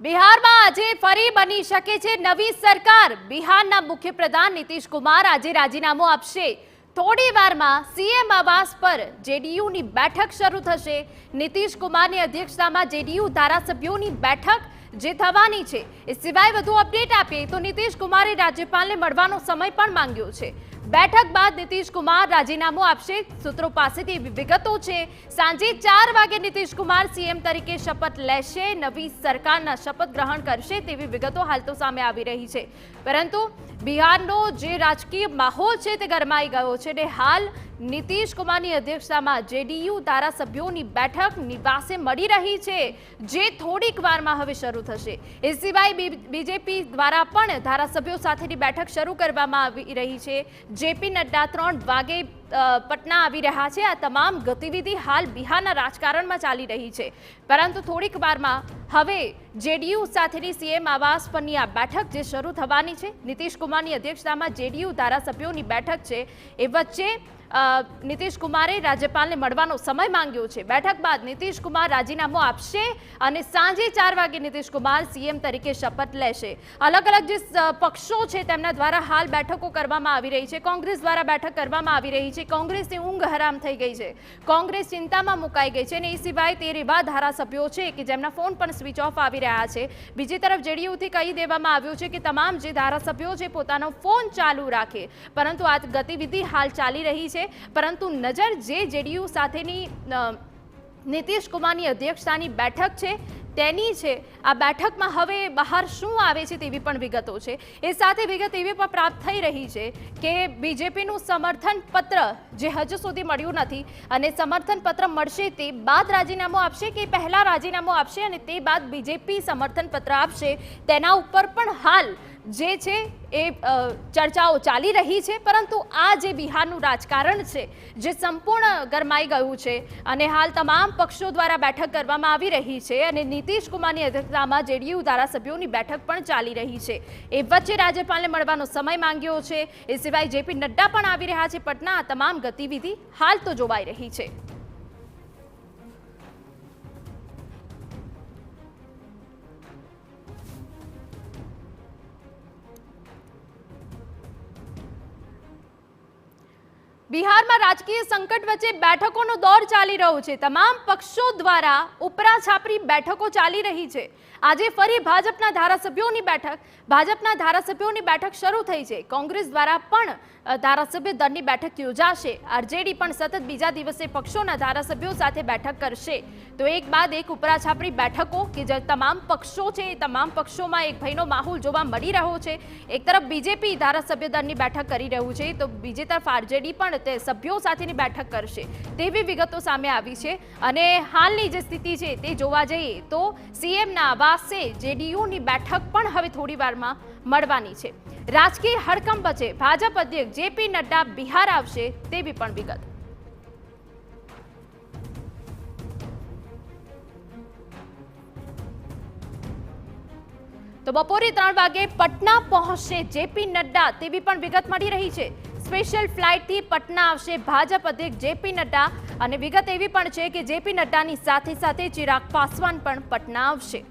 બિહારમાં આજે ફરી બની શકે છે નવી સરકાર। બિહારના મુખ્યપ્રધાન નીતિશ કુમાર આજે રાજીનામું આપશે। થોડી વારમાં સીએમ આવાસ પર જેડીયુની બેઠક શરૂ થશે। નીતિશ કુમારની અધ્યક્ષતામાં જેડીયુ ધારાસભ્યોની બેઠક જે થવાની છે। એ સિવાય વધુ અપડેટ આપીએ તો નીતિશ કુમારે રાજ્યપાલને મળવાનો સમય પણ માંગ્યો છે। બેઠક બાદ નીતિશ કુમાર રાજીનામું આપશે। સૂત્રો પાસેથી વિગતો છે સાંજે 4 વાગે નીતિશ કુમાર સીએમ તરીકે શપથ લેશે। નવી સરકારના શપથ ગ્રહણ કરશે તેવી વિગતો હાલ તો સામે આવી રહી છે। પરંતુ બિહારનો જે રાજકીય માહોલ છે તે ગરમાઈ ગયો છે અને હાલ નીતિશ કુમારની અધ્યક્ષતામાં જેડીયુ ધારાસભ્યોની બેઠક નિવાસે મળી રહી છે જે થોડીક વારમાં હવે શરૂ થશે। એ સિવાય બીજેપી દ્વારા પણ ધારાસભ્યો સાથેની બેઠક શરૂ કરવામાં આવી રહી છે। જેપી નડ્ડા 3 વાગે પટના આવી રહ્યા છે। આ તમામ ગતિવિધિ હાલ બિહારના રાજકારણમાં ચાલી રહી છે। પરંતુ થોડીક વારમાં હવે જેડીયુ સાથેની સીએમ આવાસ પરની આ બેઠક જે શરૂ થવાની છે। નીતિશ કુમારની અધ્યક્ષતામાં જેડીયુ ધારાસભ્યોની બેઠક છે એ વચ્ચે નીતિશ કુમારે રાજ્યપાલને મળવાનો સમય માંગ્યો છે। બેઠક બાદ નીતિશ કુમાર રાજીનામું આપશે અને સાંજે 4 વાગે નીતિશ કુમાર સીએમ તરીકે શપથ લેશે। અલગ અલગ જે પક્ષો છે તેમના દ્વારા હાલ બેઠકો કરવામાં આવી રહી છે। કોંગ્રેસ દ્વારા બેઠક કરવામાં આવી રહી છે। કોંગ્રેસની ઊંઘ હરામ થઈ ગઈ છે। કોંગ્રેસ ચિંતામાં મુકાઈ ગઈ છે અને એ સિવાય 13 એવા ધારાસભ્યો છે કે જેમના ફોન પણ સ્વિચ ઓફ આવી રહ્યા છે। બીજી તરફ જેડીયુથી કહી દેવામાં આવ્યું છે કે તમામ જે ધારાસભ્યો છે પોતાનો ફોન ચાલુ રાખે। પરંતુ આ ગતિવિધિ હાલ ચાલી રહી છે। પરંતુ નજર જે જેડીયુ સાથેની નીતિશ કુમારની અધ્યક્ષતાની બેઠક છે તેની છે। આ બેઠકમાં હવે બહાર શું આવે છે તેવી પણ વિગતો છે। એ સાથે વિગત એવી પણ પ્રાપ્ત થઈ રહી છે કે બીજેપીનું સમર્થન પત્ર જે હજુ સુધી મળ્યું નથી અને સમર્થન પત્ર મળશે તે બાદ રાજીનામું આપશે કે પહેલા રાજીનામું આપશે અને તે બાદ બીજેપી સમર્થન પત્ર આપશે તેના ઉપર પણ હાલ જે છે એ ચર્ચાઓ ચાલી રહી છે। પરંતુ આ જે બિહારનું રાજકારણ છે જે સંપૂર્ણ ગરમાઈ ગયું છે અને હાલ તમામ પક્ષો દ્વારા બેઠક કરવામાં આવી રહી છે અને નીતિશ કુમારની અધ્યક્ષતામાં જેડીયુ ધારાસભ્યોની બેઠક પણ ચાલી રહી છે। એ વચ્ચે રાજ્યપાલને મળવાનો સમય માંગ્યો છે। એ સિવાય જેપી નડ્ડા પણ આવી રહ્યા છે પટના। આ તમામ ગતિવિધિ હાલ તો જોવાઈ રહી છે। બિહારમાં રાજકીય સંકટ વચ્ચે બેઠકોનો દોર ચાલી રહ્યો છે। તમામ પક્ષો દ્વારા ઉપરા છાપરી બેઠકો ચાલી રહી છે। આજે ફરી ભાજપના ધારાસભ્યોની બેઠક શરૂ થઈ છે। કોંગ્રેસ દ્વારા પણ ધારાસભ્ય દળની બેઠક યોજાશે। આરજેડી પણ સતત બીજા દિવસે પક્ષોના ધારાસભ્યો સાથે બેઠક કરશે। તો એક બાદ એક ઉપરા છાપરી બેઠકો કે જે તમામ પક્ષો છે એ તમામ પક્ષોમાં એક ભયનો માહોલ જોવા મળી રહ્યો છે। એક તરફ બીજેપી ધારાસભ્ય દળની બેઠક કરી રહ્યું છે તો બીજી તરફ આરજેડી પણ તે સભ્યો સાથેની બેઠક કરશે તેવી વિગતો સામે આવી છે। અને હાલની જે સ્થિતિ છે તે જોવા જઈએ તો સીએમના આવાસે જેડીયુની બેઠક પણ હવે થોડી વારમાં મળવાની છે। રાજકીય હડકંપ વચ્ચે ભાજપ અધ્યક્ષ જેપી નડ્ડા બિહાર આવશે તેવી પણ વિગત। તો બપોરે 3 વાગે પટના પહોંચશે જેપી નડ્ડા તેવી પણ વિગત મળી રહી છે। સ્પેશિયલ ફ્લાઇટથી પટના આવશે ભાજપ અધ્યક્ષ જેપી નડ્ડા અને વિગત એવી પણ છે કે જેપી નડ્ડાની સાથે સાથે ચિરાગ પાસવાન પણ પટના આવશે।